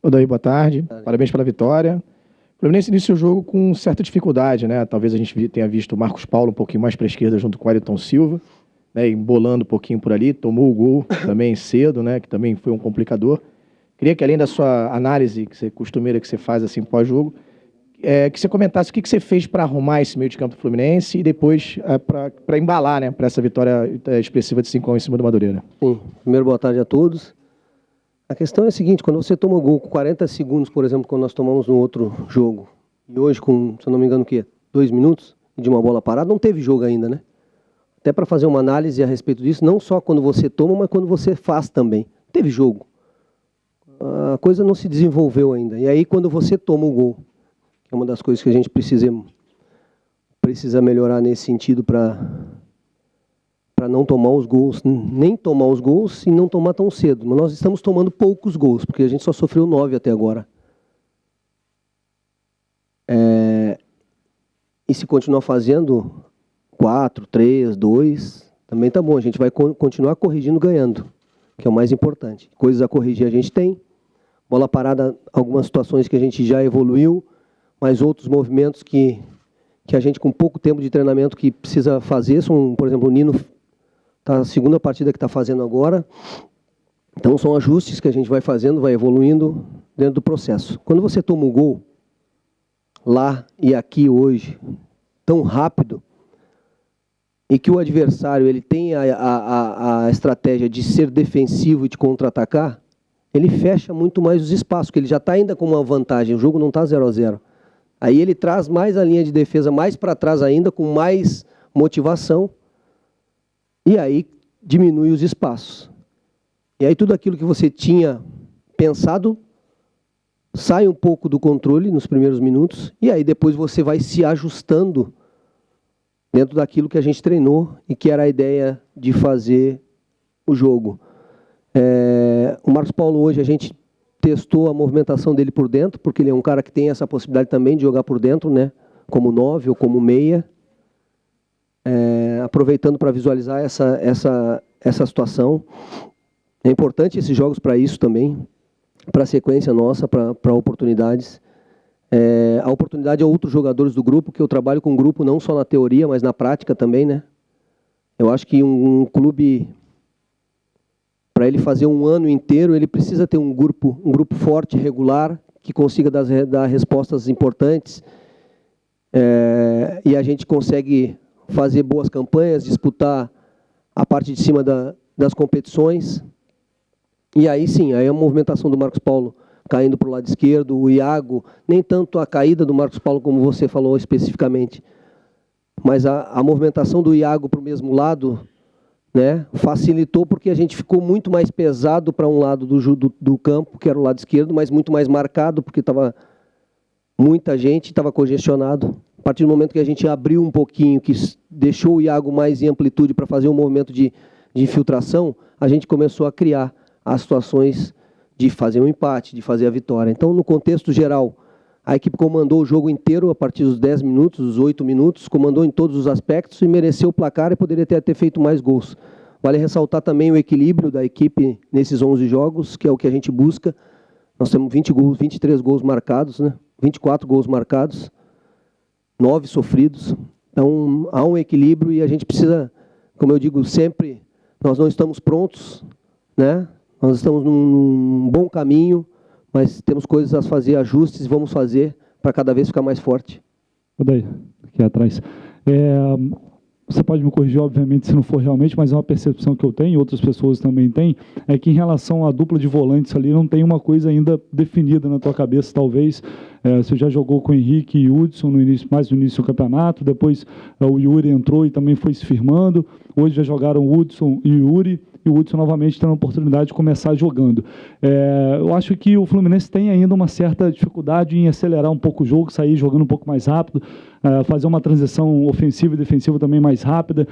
Odair, boa tarde. Parabéns pela vitória. O Fluminense iniciou o jogo com certa dificuldade, né? Talvez a gente tenha visto o Marcos Paulo um pouquinho mais para a esquerda junto com o Ayrton Silva, né? Embolando um pouquinho por ali, tomou o gol também cedo, né? Que também foi um complicador. Queria que, além da sua análise que você costumeira que você faz assim pós-jogo, que você comentasse o que você fez para arrumar esse meio de campo do Fluminense e depois para embalar, né? Para essa vitória expressiva de 5-1 em cima do Madureira. Sim. Primeiro, boa tarde a todos. A questão é a seguinte: quando você toma o gol com 40 segundos, por exemplo, quando nós tomamos no outro jogo, e hoje com, se eu não me engano, o quê? 2 minutos de uma bola parada, não teve jogo ainda, né? Até para fazer uma análise a respeito disso, não só quando você toma, mas quando você faz também. Teve jogo. A coisa não se desenvolveu ainda. E aí, quando você toma o gol, que é uma das coisas que a gente precisa melhorar nesse sentido para não tomar os gols, nem tomar os gols e não tomar tão cedo. Mas nós estamos tomando poucos gols, porque a gente só sofreu 9 até agora. E se continuar fazendo 4, 3, 2, também tá bom. A gente vai continuar corrigindo, ganhando, que é o mais importante. Coisas a corrigir a gente tem. Bola parada, algumas situações que a gente já evoluiu, mas outros movimentos que a gente, com pouco tempo de treinamento, que precisa fazer. Por exemplo, o Nino, tá a segunda partida que está fazendo agora. Então, são ajustes que a gente vai fazendo, vai evoluindo dentro do processo. Quando você toma o gol, lá e aqui hoje, tão rápido, e que o adversário ele tem a estratégia de ser defensivo e de contra-atacar, ele fecha muito mais os espaços, porque ele já está ainda com uma vantagem, o jogo não está 0-0. Aí ele traz mais a linha de defesa mais para trás ainda, com mais motivação, e aí diminui os espaços. E aí tudo aquilo que você tinha pensado sai um pouco do controle nos primeiros minutos, e aí depois você vai se ajustando dentro daquilo que a gente treinou e que era a ideia de fazer o jogo. O Marcos Paulo hoje a gente testou a movimentação dele por dentro, porque ele é um cara que tem essa possibilidade também de jogar por dentro, né? Como 9 ou como meia, aproveitando para visualizar essa situação. É importante esses jogos para isso também, para a sequência nossa, para oportunidades. A oportunidade é outros jogadores do grupo, que eu trabalho com o grupo não só na teoria, mas na prática também, né? Eu acho que um clube, para ele fazer um ano inteiro, ele precisa ter um grupo forte, regular, que consiga dar respostas importantes. E a gente consegue fazer boas campanhas, disputar a parte de cima das competições. E aí sim, aí a movimentação do Marcos Paulo caindo para o lado esquerdo, o Iago, nem tanto a caída do Marcos Paulo como você falou especificamente, mas a movimentação do Iago para o mesmo lado, né, facilitou, porque a gente ficou muito mais pesado para um lado do campo, que era o lado esquerdo, mas muito mais marcado, porque estava muita gente, estava congestionado. A partir do momento que a gente abriu um pouquinho, que deixou o Iago mais em amplitude para fazer um movimento de infiltração, a gente começou a criar as situações de fazer um empate, de fazer a vitória. Então, no contexto geral, a equipe comandou o jogo inteiro a partir dos 10 minutos, dos 8 minutos, comandou em todos os aspectos e mereceu o placar e poderia ter feito mais gols. Vale ressaltar também o equilíbrio da equipe nesses 11 jogos, que é o que a gente busca. Nós temos 23 gols marcados, né? 24 gols marcados, 9 sofridos. Então, há um equilíbrio e a gente precisa, como eu digo sempre, nós não estamos prontos, né? Nós estamos num bom caminho, mas temos coisas a fazer, ajustes, e vamos fazer para cada vez ficar mais forte. Daí, aqui atrás. Você pode me corrigir, obviamente, se não for realmente, mas é uma percepção que eu tenho, e outras pessoas também têm, é que em relação à dupla de volantes ali, não tem uma coisa ainda definida na tua cabeça, talvez. Você já jogou com o Henrique e o Hudson mais no início do campeonato, depois o Yuri entrou e também foi se firmando, hoje já jogaram o Hudson e o Yuri, e o Hudson novamente tendo a oportunidade de começar jogando. Eu acho que o Fluminense tem ainda uma certa dificuldade em acelerar um pouco o jogo, sair jogando um pouco mais rápido, fazer uma transição ofensiva e defensiva também mais rápida.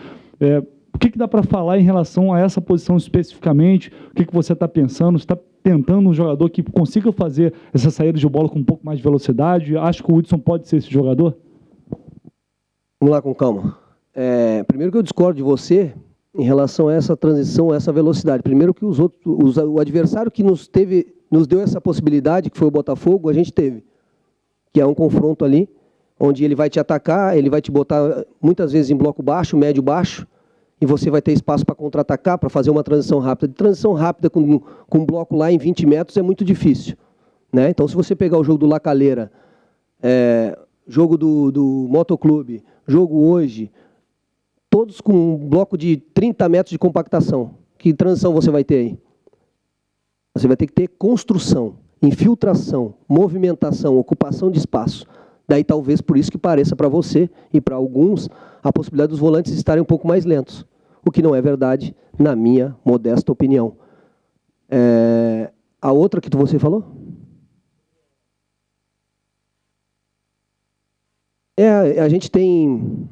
O que dá para falar em relação a essa posição especificamente? O que você está pensando? Você está tentando um jogador que consiga fazer essa saída de bola com um pouco mais de velocidade? Acho que o Hudson pode ser esse jogador? Vamos lá com calma. Primeiro que eu discordo de você, em relação a essa transição, a essa velocidade. Primeiro que o adversário que nos deu essa possibilidade, que foi o Botafogo, a gente teve, que é um confronto ali, onde ele vai te atacar, ele vai te botar muitas vezes em bloco baixo, médio baixo, e você vai ter espaço para contra-atacar, para fazer uma transição rápida. De transição rápida com um bloco lá em 20 metros é muito difícil, né? Então, se você pegar o jogo do La Calera, jogo do Motoclube, jogo hoje, todos com um bloco de 30 metros de compactação. Que transição você vai ter aí? Você vai ter que ter construção, infiltração, movimentação, ocupação de espaço. Daí talvez por isso que pareça para você e para alguns a possibilidade dos volantes estarem um pouco mais lentos. O que não é verdade, na minha modesta opinião. A outra que você falou? A gente tem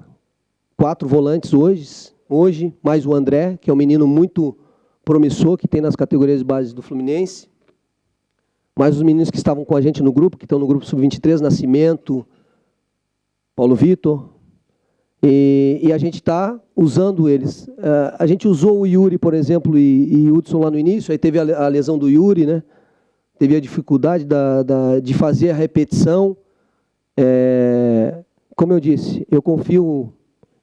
4 volantes hoje, mais o André, que é um menino muito promissor, que tem nas categorias de base do Fluminense, mais os meninos que estavam com a gente no grupo, que estão no grupo Sub-23, Nascimento, Paulo Vitor, e a gente está usando eles. A gente usou o Yuri, por exemplo, e o Hudson lá no início, aí teve a lesão do Yuri, né? Teve a dificuldade de fazer a repetição. Como eu disse, eu confio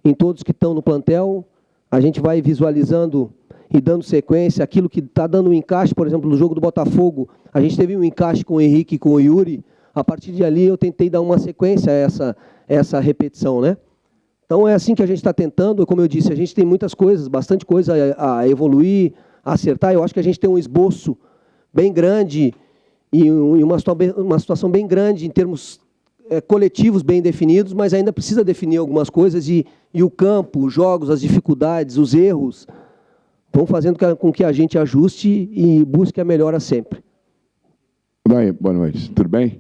em todos que estão no plantel, a gente vai visualizando e dando sequência, aquilo que está dando um encaixe, por exemplo, no jogo do Botafogo, a gente teve um encaixe com o Henrique e com o Yuri, a partir de ali eu tentei dar uma sequência a essa repetição, né? Então é assim que a gente está tentando, como eu disse, a gente tem muitas coisas, bastante coisa a evoluir, a acertar, eu acho que a gente tem um esboço bem grande e uma situação bem grande em termos coletivos bem definidos, mas ainda precisa definir algumas coisas e o campo, os jogos, as dificuldades, os erros, vão fazendo com que a gente ajuste e busque a melhora sempre. Boa noite. Tudo bem?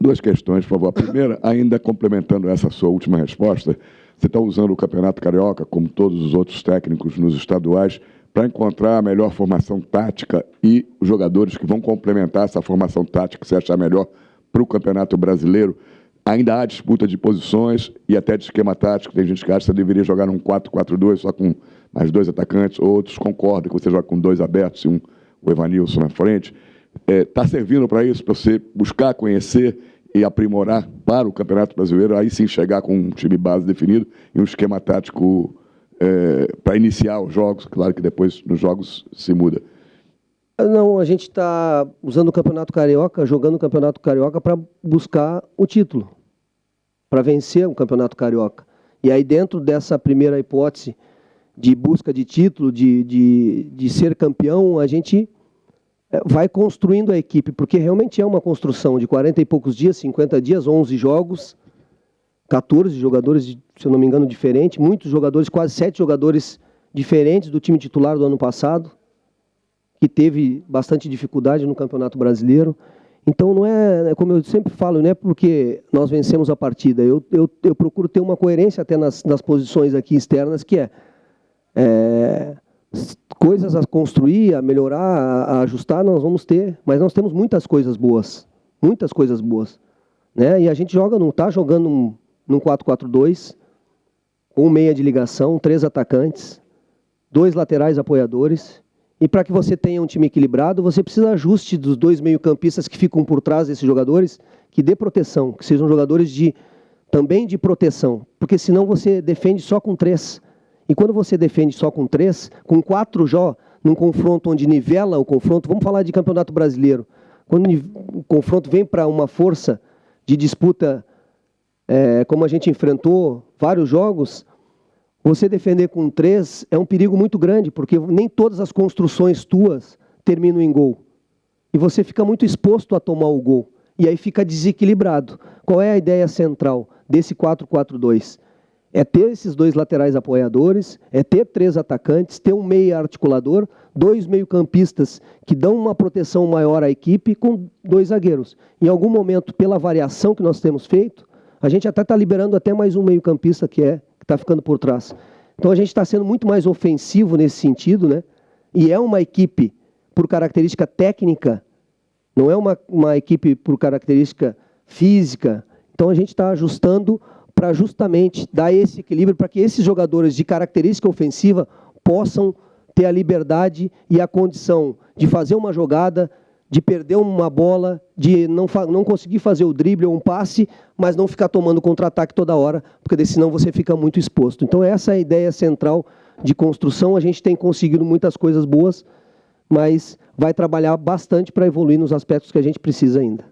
2 questões, por favor. A primeira, ainda complementando essa sua última resposta, você está usando o Campeonato Carioca, como todos os outros técnicos nos estaduais, para encontrar a melhor formação tática e os jogadores que vão complementar essa formação tática que você achar melhor para o Campeonato Brasileiro. Ainda há disputa de posições e até de esquema tático. Tem gente que acha que você deveria jogar num 4-4-2 só com mais 2 atacantes, outros concordam que você joga com 2 abertos e o Evanilson na frente. Está servindo para isso, para você buscar conhecer e aprimorar para o Campeonato Brasileiro, aí sim chegar com um time base definido e um esquema tático para iniciar os jogos. Claro que depois nos jogos se muda. Não, a gente está usando o Campeonato Carioca, jogando o Campeonato Carioca para buscar o título, para vencer o Campeonato Carioca. E aí dentro dessa primeira hipótese de busca de título, de ser campeão, a gente vai construindo a equipe, porque realmente é uma construção de 40 e poucos dias, 50 dias, 11 jogos, 14 jogadores, se eu não me engano, diferentes, muitos jogadores, quase 7 jogadores diferentes do time titular do ano passado, que teve bastante dificuldade no Campeonato Brasileiro. Então, não é, como eu sempre falo, não é porque nós vencemos a partida. Eu procuro ter uma coerência até nas posições aqui externas, que coisas a construir, a melhorar, a ajustar, nós vamos ter. Mas nós temos muitas coisas boas, né? E a gente está jogando num 4-4-2, com meia de ligação, 3 atacantes, 2 laterais apoiadores. E para que você tenha um time equilibrado, você precisa de ajuste dos 2 meio-campistas que ficam por trás desses jogadores, que dê proteção, que sejam jogadores também de proteção, porque senão você defende só com 3. E quando você defende só com 3, com 4 num confronto onde nivela o confronto, vamos falar de Campeonato Brasileiro, quando o confronto vem para uma força de disputa, como a gente enfrentou vários jogos, você defender com 3 é um perigo muito grande, porque nem todas as construções tuas terminam em gol. E você fica muito exposto a tomar o gol. E aí fica desequilibrado. Qual é a ideia central desse 4-4-2? É ter esses 2 laterais apoiadores, é ter 3 atacantes, ter um meia articulador, 2 meio-campistas que dão uma proteção maior à equipe com 2 zagueiros. Em algum momento, pela variação que nós temos feito, a gente até está liberando até mais um meio-campista que está ficando por trás. Então a gente está sendo muito mais ofensivo nesse sentido, né? E é uma equipe por característica técnica, não é uma equipe por característica física. Então a gente está ajustando para justamente dar esse equilíbrio para que esses jogadores de característica ofensiva possam ter a liberdade e a condição de fazer uma jogada, de perder uma bola, de não conseguir fazer o drible ou um passe, mas não ficar tomando contra-ataque toda hora, porque senão você fica muito exposto. Então essa é a ideia central de construção. A gente tem conseguido muitas coisas boas, mas vai trabalhar bastante para evoluir nos aspectos que a gente precisa ainda.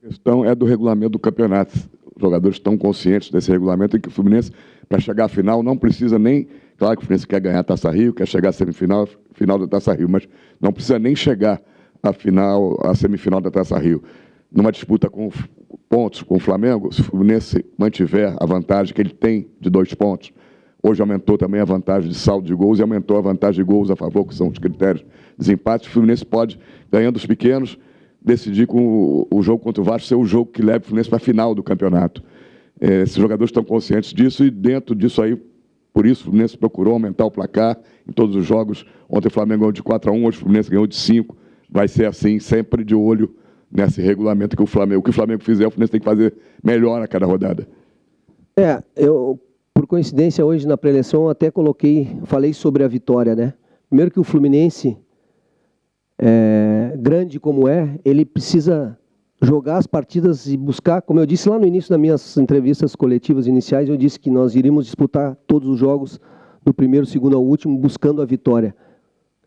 A questão é do regulamento do campeonato. Os jogadores estão conscientes desse regulamento e que o Fluminense, para chegar à final, não precisa nem... Claro que o Fluminense quer ganhar a Taça Rio, quer chegar à semifinal, final da Taça Rio, mas não precisa nem chegar à semifinal da Taça Rio. Numa disputa com pontos com o Flamengo, se o Fluminense mantiver a vantagem que ele tem de 2 pontos, hoje aumentou também a vantagem de saldo de gols e aumentou a vantagem de gols a favor, que são os critérios de desempate, o Fluminense pode, ganhando os pequenos, decidir com o jogo contra o Vasco ser o jogo que leva o Fluminense para a final do campeonato. Esses jogadores estão conscientes disso e dentro disso aí, por isso o Fluminense procurou aumentar o placar em todos os jogos. Ontem o Flamengo ganhou de 4-1, hoje o Fluminense ganhou de 5. Vai ser assim, sempre de olho nesse regulamento que o Flamengo fizer, o Fluminense tem que fazer melhor a cada rodada. Eu, por coincidência, hoje na pré-eleição até falei sobre a vitória, né? Primeiro que o Fluminense, grande como ele precisa jogar as partidas e buscar, como eu disse lá no início das minhas entrevistas coletivas iniciais, eu disse que nós iríamos disputar todos os jogos do primeiro, segundo ao último, buscando a vitória.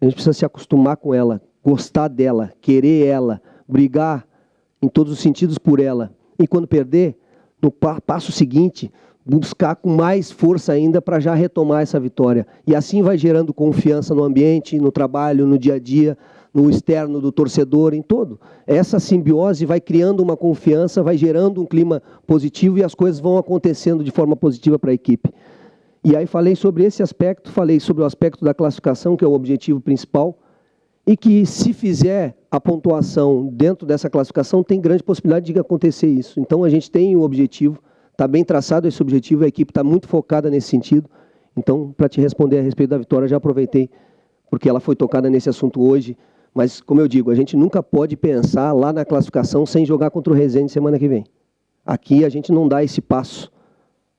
A gente precisa se acostumar com ela, gostar dela, querer ela, brigar em todos os sentidos por ela. E quando perder, no passo seguinte, buscar com mais força ainda para já retomar essa vitória. E assim vai gerando confiança no ambiente, no trabalho, no dia a dia, no externo do torcedor, em todo. Essa simbiose vai criando uma confiança, vai gerando um clima positivo e as coisas vão acontecendo de forma positiva para a equipe. E aí falei sobre esse aspecto, falei sobre o aspecto da classificação, que é o objetivo principal, e que se fizer a pontuação dentro dessa classificação, tem grande possibilidade de acontecer isso. Então a gente tem um objetivo, está bem traçado esse objetivo, a equipe está muito focada nesse sentido. Então, para te responder a respeito da vitória, já aproveitei, porque ela foi tocada nesse assunto hoje. Mas, como eu digo, a gente nunca pode pensar lá na classificação sem jogar contra o Resende semana que vem. Aqui a gente não dá esse passo.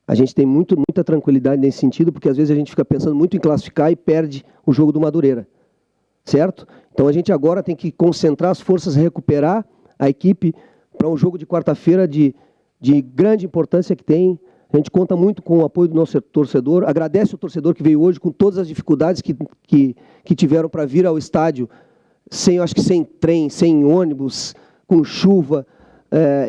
A gente tem muita tranquilidade nesse sentido, porque às vezes a gente fica pensando muito em classificar e perde o jogo do Madureira. Certo? Então a gente agora tem que concentrar as forças, recuperar a equipe para um jogo de quarta-feira de grande importância que tem. A gente conta muito com o apoio do nosso torcedor. Agradece o torcedor que veio hoje com todas as dificuldades que tiveram para vir ao estádio, acho que sem trem, sem ônibus, com chuva,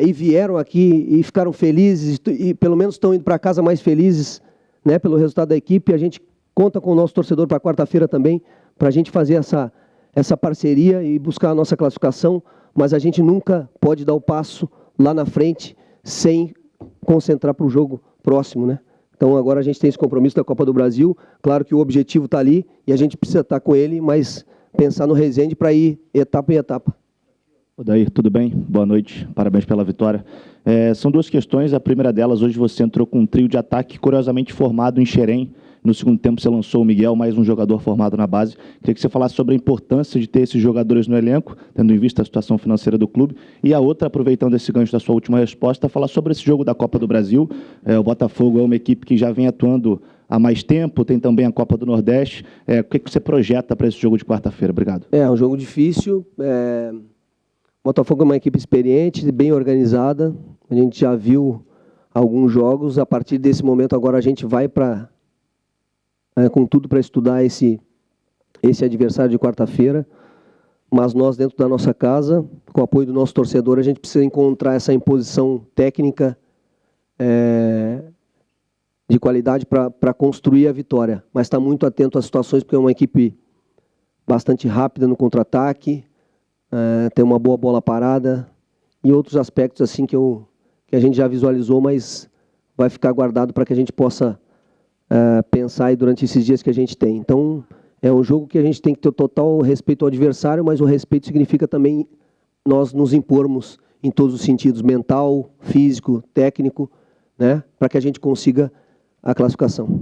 e vieram aqui e ficaram felizes, e pelo menos estão indo para casa mais felizes, né, pelo resultado da equipe. A gente conta com o nosso torcedor para quarta-feira também, para a gente fazer essa parceria e buscar a nossa classificação, mas a gente nunca pode dar o passo lá na frente sem concentrar para o jogo próximo, né? Então agora a gente tem esse compromisso da Copa do Brasil, claro que o objetivo está ali e a gente precisa estar com ele, mas pensar no Resende para ir etapa em etapa. Odair, tudo bem? Boa noite, parabéns pela vitória. São 2 questões, a primeira delas, hoje você entrou com um trio de ataque curiosamente formado em Xerém. No segundo tempo você lançou o Miguel, mais um jogador formado na base. Queria que você falasse sobre a importância de ter esses jogadores no elenco, tendo em vista a situação financeira do clube. E a outra, aproveitando esse gancho da sua última resposta, falar sobre esse jogo da Copa do Brasil. O Botafogo é uma equipe que já vem atuando há mais tempo, tem também a Copa do Nordeste. O que você projeta para esse jogo de quarta-feira? Obrigado. É um jogo difícil. O Botafogo é uma equipe experiente, bem organizada. A gente já viu alguns jogos. A partir desse momento, agora a gente vai com tudo para estudar esse adversário de quarta-feira. Mas nós, dentro da nossa casa, com o apoio do nosso torcedor, a gente precisa encontrar essa imposição técnica de qualidade para construir a vitória. Mas está muito atento às situações, porque é uma equipe bastante rápida no contra-ataque, tem uma boa bola parada e outros aspectos assim que a gente já visualizou, mas vai ficar guardado para que a gente possa pensar aí durante esses dias que a gente tem. Então, é um jogo que a gente tem que ter total respeito ao adversário, mas o respeito significa também nós nos impormos em todos os sentidos, mental, físico, técnico, né, para que a gente consiga a classificação.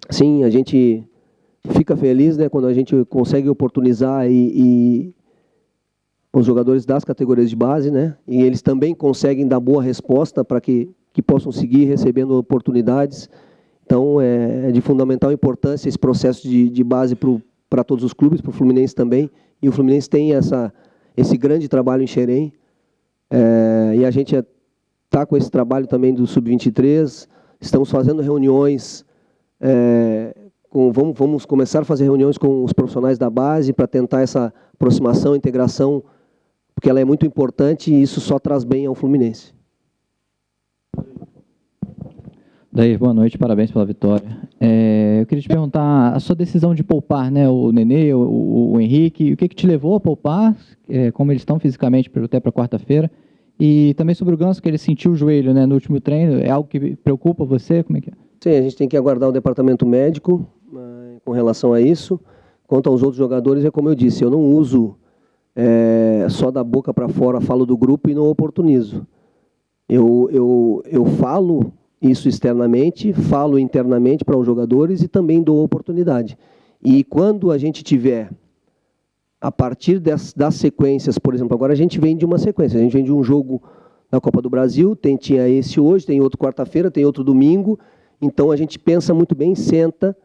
Sim, a gente fica feliz, né, quando a gente consegue oportunizar e os jogadores das categorias de base, né? E eles também conseguem dar boa resposta para que possam seguir recebendo oportunidades. Então, é de fundamental importância esse processo de base para todos os clubes, para o Fluminense também. E o Fluminense tem esse grande trabalho em Xerém. E a gente está com esse trabalho também do Sub-23. Estamos fazendo reuniões, vamos começar a fazer reuniões com os profissionais da base para tentar essa aproximação, integração, porque ela é muito importante e isso só traz bem ao Fluminense. Daí, boa noite, parabéns pela vitória. Eu queria te perguntar, a sua decisão de poupar, né, o Nenê, o Henrique, o que te levou a poupar, como eles estão fisicamente até para quarta-feira, e também sobre o Ganso, que ele sentiu o joelho, né, no último treino, é algo que preocupa você? Como é que é? Sim, a gente tem que aguardar o departamento médico com relação a isso. Quanto aos outros jogadores, é como eu disse, eu não uso só da boca para fora, falo do grupo e não oportunizo. Eu falo isso externamente, falo internamente para os jogadores e também dou oportunidade. E quando a gente tiver, a partir das sequências, por exemplo, agora a gente vem de uma sequência, a gente vem de um jogo na Copa do Brasil, tinha esse hoje, tem outro quarta-feira, tem outro domingo, então a gente pensa muito bem, senta,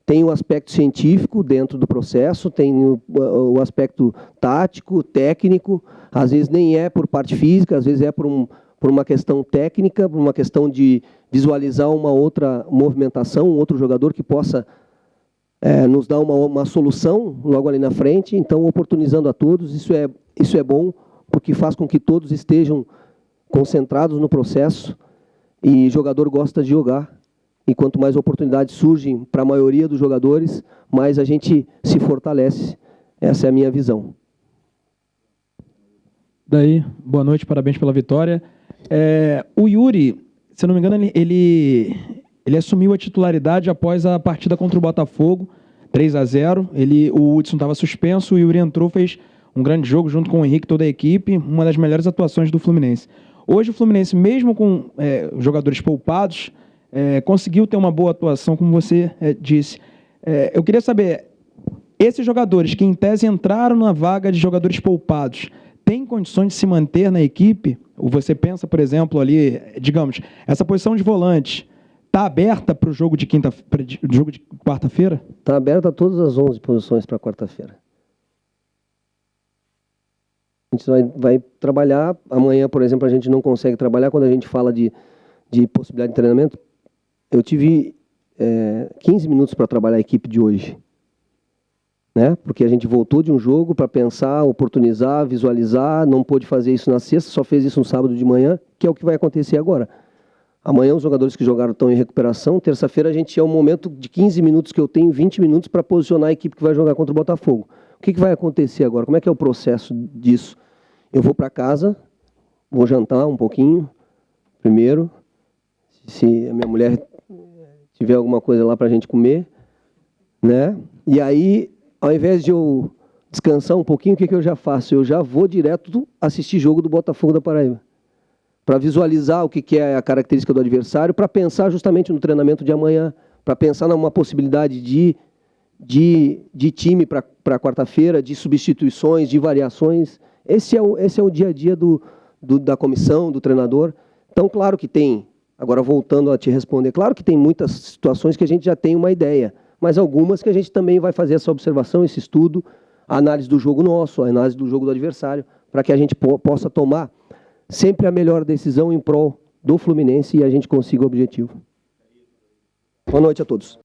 tem o aspecto científico dentro do processo, tem o aspecto tático, técnico, às vezes nem é por parte física, às vezes é por uma questão técnica, por uma questão de visualizar uma outra movimentação, um outro jogador que possa nos dar uma solução logo ali na frente. Então, oportunizando a todos, isso é bom, porque faz com que todos estejam concentrados no processo e o jogador gosta de jogar. E quanto mais oportunidades surgem para a maioria dos jogadores, mais a gente se fortalece. Essa é a minha visão. Daí, boa noite, parabéns pela vitória. O Yuri, se não me engano, ele assumiu a titularidade após a partida contra o Botafogo, 3-0. O Hudson estava suspenso, o Yuri entrou, fez um grande jogo junto com o Henrique e toda a equipe, uma das melhores atuações do Fluminense. Hoje o Fluminense, mesmo com jogadores poupados, conseguiu ter uma boa atuação, como você disse. Eu queria saber, esses jogadores que em tese entraram na vaga de jogadores poupados, têm condições de se manter na equipe? Ou você pensa, por exemplo, ali, digamos, essa posição de volante está aberta para o jogo de quarta-feira? Está aberta a todas as 11 posições para quarta-feira. A gente vai trabalhar. Amanhã, por exemplo, a gente não consegue trabalhar. Quando a gente fala de possibilidade de treinamento, eu tive 15 minutos para trabalhar a equipe de hoje. Né? Porque a gente voltou de um jogo para pensar, oportunizar, visualizar, não pôde fazer isso na sexta, só fez isso no sábado de manhã, que é o que vai acontecer agora. Amanhã os jogadores que jogaram estão em recuperação, terça-feira a gente é um momento de 15 minutos que eu tenho, 20 minutos para posicionar a equipe que vai jogar contra o Botafogo. O que vai acontecer agora? Como é que é o processo disso? Eu vou para casa, vou jantar um pouquinho, primeiro, se a minha mulher tiver alguma coisa lá para a gente comer, né? E aí, ao invés de eu descansar um pouquinho, o que eu já faço? Eu já vou direto assistir jogo do Botafogo da Paraíba. Para visualizar o que é a característica do adversário, para pensar justamente no treinamento de amanhã, para pensar numa possibilidade de time para quarta-feira, de substituições, de variações. Esse é o dia a dia da comissão, do treinador. Então, claro que tem, agora voltando a te responder, claro que tem muitas situações que a gente já tem uma ideia, mas algumas que a gente também vai fazer essa observação, esse estudo, a análise do jogo nosso, a análise do jogo do adversário, para que a gente possa tomar sempre a melhor decisão em prol do Fluminense e a gente consiga o objetivo. Boa noite a todos.